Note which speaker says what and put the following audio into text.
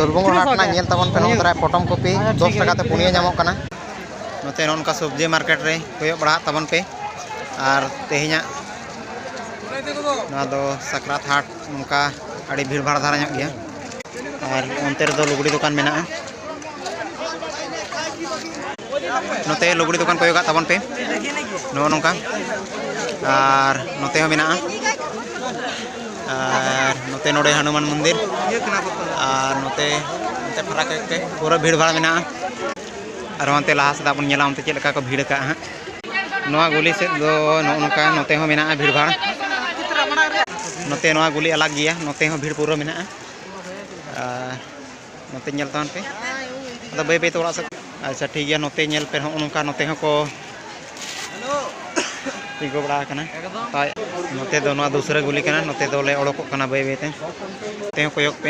Speaker 1: दुलबुंगुर हाट ना नेल तबन पे नोतरा पटम कॉपी 10 टाका ते पुनिया जामो कना नोते नोनका सब्जी मार्केट रे कोयो बड़ा तबन पे और तेहिया ना दो सकरात हाट नोका अड़ी भीड़ भाड़ धारा गया और ओनते रे दो लुगड़ी दुकान मेना नोते लुगड़ी दुकान कोयो गा तबन पे नो नोका और नोते हो मेना और नोते नोडे हनुमान मंदिर और नोते नोते फराक के पूरा भीड़ भाड़ मेना और वनते लाहा से दाबन नेला उनते चेलका को भीड़ का हां नोआ गुली से दो नोका नोते हो मेना भीड़ भाड़ नोते नोआ गुली अलग गया नोते हो भीड़ पूरा मेना नोते नेल तान पे अदा बे बे तोड़ा से अच्छा ठीक गया नोते नेल पे हो नोका नोते हो को तिगो बड़ा कना नोते दो नोआ दूसरा गुली कना नोते दो ले ओड़को कना बे बे ते हो कोयक पे